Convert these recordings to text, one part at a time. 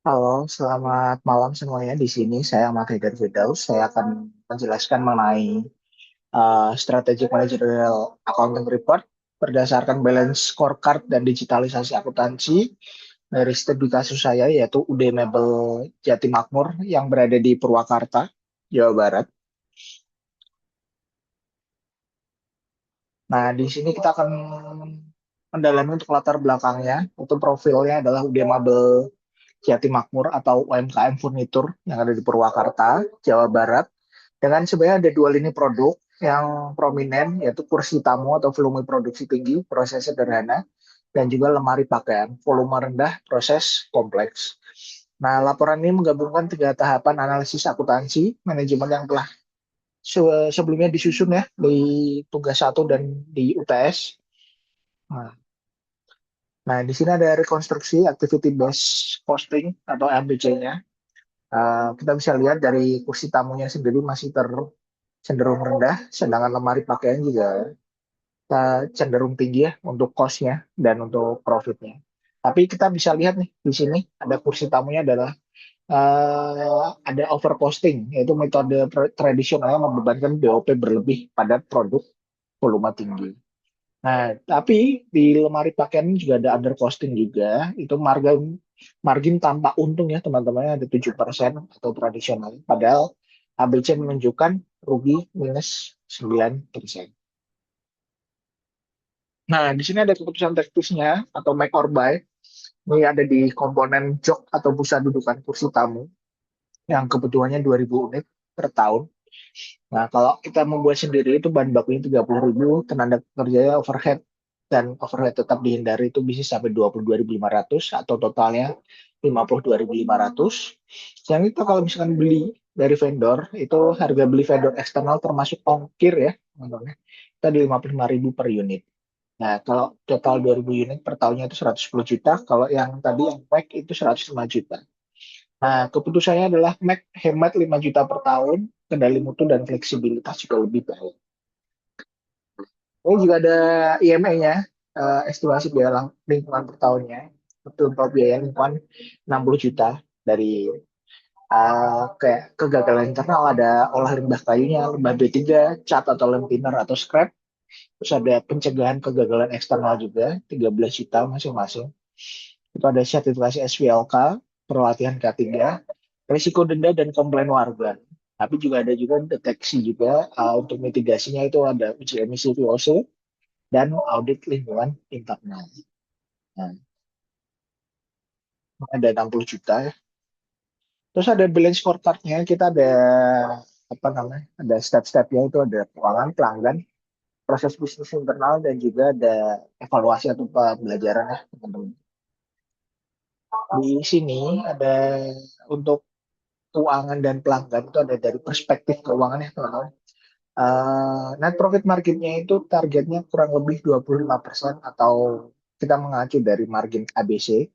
Halo, selamat malam semuanya. Di sini saya Ahmad Haidar Firdaus. Saya akan menjelaskan mengenai Strategic Managerial Accounting Report berdasarkan balance scorecard dan digitalisasi akuntansi dari studi kasus saya yaitu UD Mebel Jatimakmur yang berada di Purwakarta, Jawa Barat. Nah, di sini kita akan mendalami untuk latar belakangnya. Untuk profilnya adalah UD Mebel Jati Makmur atau UMKM Furnitur yang ada di Purwakarta, Jawa Barat. Dengan sebenarnya ada dua lini produk yang prominent, yaitu kursi tamu atau volume produksi tinggi, proses sederhana, dan juga lemari pakaian, volume rendah, proses kompleks. Nah, laporan ini menggabungkan tiga tahapan analisis akuntansi, manajemen yang telah sebelumnya disusun ya di tugas satu dan di UTS. Nah, nah, di sini ada rekonstruksi activity based costing atau ABC-nya. Kita bisa lihat dari kursi tamunya sendiri masih cenderung rendah, sedangkan lemari pakaian juga cenderung tinggi ya untuk cost-nya dan untuk profit-nya. Tapi kita bisa lihat nih di sini ada kursi tamunya adalah ada overcosting, yaitu metode tradisional yang membebankan BOP berlebih pada produk volume tinggi. Nah, tapi di lemari pakaian ini juga ada undercosting juga. Itu margin margin tanpa untung ya teman-teman ada 7% atau tradisional. Padahal ABC menunjukkan rugi minus 9%. Nah, di sini ada keputusan teknisnya atau make or buy. Ini ada di komponen jok atau busa dudukan kursi tamu yang kebutuhannya 2.000 unit per tahun. Nah, kalau kita membuat sendiri itu bahan bakunya 30.000, tenaga kerjanya overhead dan overhead tetap dihindari itu bisa sampai 22.500 atau totalnya 52.500. Yang itu kalau misalkan beli dari vendor, itu harga beli vendor eksternal termasuk ongkir ya, teman-teman. Kita di 55.000 per unit. Nah, kalau total 2.000 unit per tahunnya itu 110 juta, kalau yang tadi yang Mac itu 105 juta. Nah, keputusannya adalah Mac hemat 5 juta per tahun, kendali mutu dan fleksibilitas juga lebih baik. Ini juga ada IMA-nya, estimasi biaya lingkungan per tahunnya. Betul, untuk biaya lingkungan 60 juta dari kayak kegagalan internal ada olah limbah kayunya, limbah B3, cat atau lem thinner atau scrap. Terus ada pencegahan kegagalan eksternal juga, 13 juta masing-masing. Itu ada sertifikasi SVLK, pelatihan K3, risiko denda dan komplain warga. Tapi juga ada juga deteksi juga untuk mitigasinya itu ada uji emisi VOC dan audit lingkungan internal. Nah, ada 60 juta ya. Terus ada balance scorecard-nya, kita ada apa namanya? Ada step-stepnya itu ada keuangan pelanggan, proses bisnis internal dan juga ada evaluasi atau pembelajaran ya teman-teman. Di sini ada untuk keuangan dan pelanggan itu ada dari perspektif keuangan ya teman-teman. Net profit marginnya itu targetnya kurang lebih 25% atau kita mengacu dari margin ABC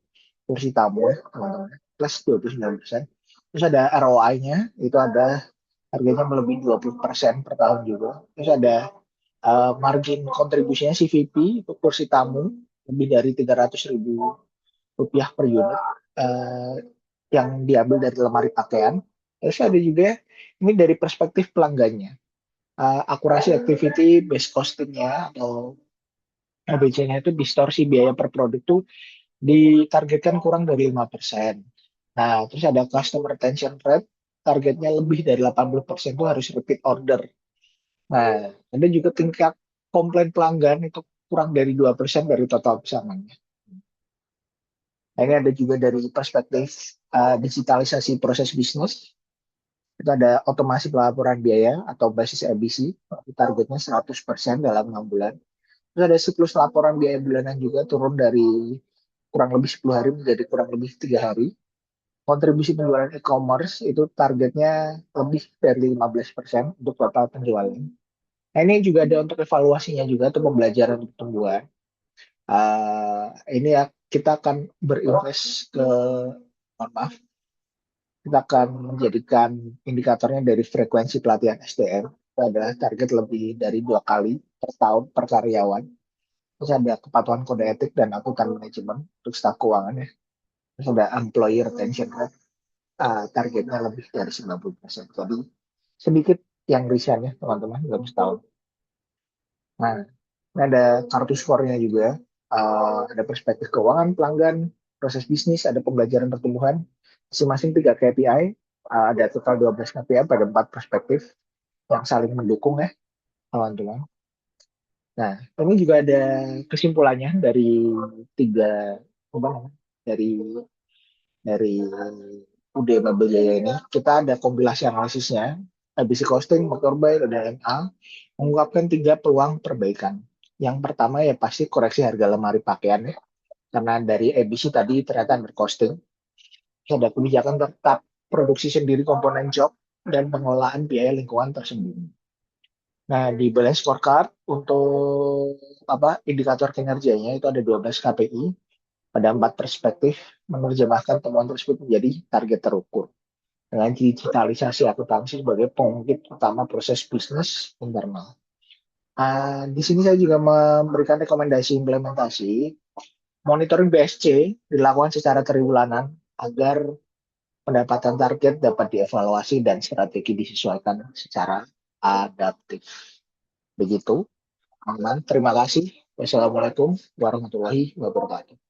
kursi tamu ya teman-teman plus 29%. Terus ada ROI-nya itu ada harganya melebihi 20% per tahun juga. Terus ada margin kontribusinya CVP untuk kursi tamu lebih dari 300.000 rupiah per unit eh, yang diambil dari lemari pakaian. Terus ada juga ini dari perspektif pelanggannya. Akurasi activity based costingnya atau ABC-nya itu distorsi biaya per produk itu ditargetkan kurang dari 5%. Nah, terus ada customer retention rate, targetnya lebih dari 80% itu harus repeat order. Nah, ada juga tingkat komplain pelanggan itu kurang dari 2% dari total pesanannya. Nah, ini ada juga dari perspektif digitalisasi proses bisnis. Itu ada otomasi pelaporan biaya atau basis EBC, targetnya 100% dalam 6 bulan. Terus ada siklus laporan biaya bulanan juga turun dari kurang lebih 10 hari menjadi kurang lebih 3 hari. Kontribusi penjualan e-commerce itu targetnya lebih dari 15% untuk total penjualan. Nah, ini juga ada untuk evaluasinya juga untuk pembelajaran pertumbuhan. Ini ya kita akan berinvest ke, mohon maaf, kita akan menjadikan indikatornya dari frekuensi pelatihan SDM. Itu adalah target lebih dari 2 kali per tahun per karyawan. Terus ada kepatuhan kode etik dan akuntan manajemen untuk staf keuangan ya. Terus ada employee retention rate, targetnya lebih dari 90%. Jadi sedikit yang resign ya teman-teman dalam setahun. Nah, ini ada kartu skornya juga, ada perspektif keuangan pelanggan, proses bisnis, ada pembelajaran pertumbuhan, masing-masing 3 KPI, ada total 12 KPI pada 4 perspektif yang saling mendukung ya teman-teman. Nah, ini juga ada kesimpulannya dari tiga apa namanya, dari UD Mobile Jaya ini. Kita ada kompilasi analisisnya, ABC Costing, Motor Buy, dan MA, mengungkapkan tiga peluang perbaikan. Yang pertama ya pasti koreksi harga lemari pakaian ya, karena dari ABC tadi ternyata undercosting. Terus ada kebijakan tetap produksi sendiri komponen job dan pengelolaan biaya lingkungan tersembunyi. Nah, di balance scorecard untuk indikator kinerjanya itu ada 12 KPI pada 4 perspektif, menerjemahkan temuan tersebut menjadi target terukur dengan digitalisasi akuntansi sebagai pengungkit utama proses bisnis internal. Di sini saya juga memberikan rekomendasi implementasi. Monitoring BSC dilakukan secara triwulanan agar pendapatan target dapat dievaluasi dan strategi disesuaikan secara adaptif. Begitu, aman. Terima kasih. Wassalamualaikum warahmatullahi wabarakatuh.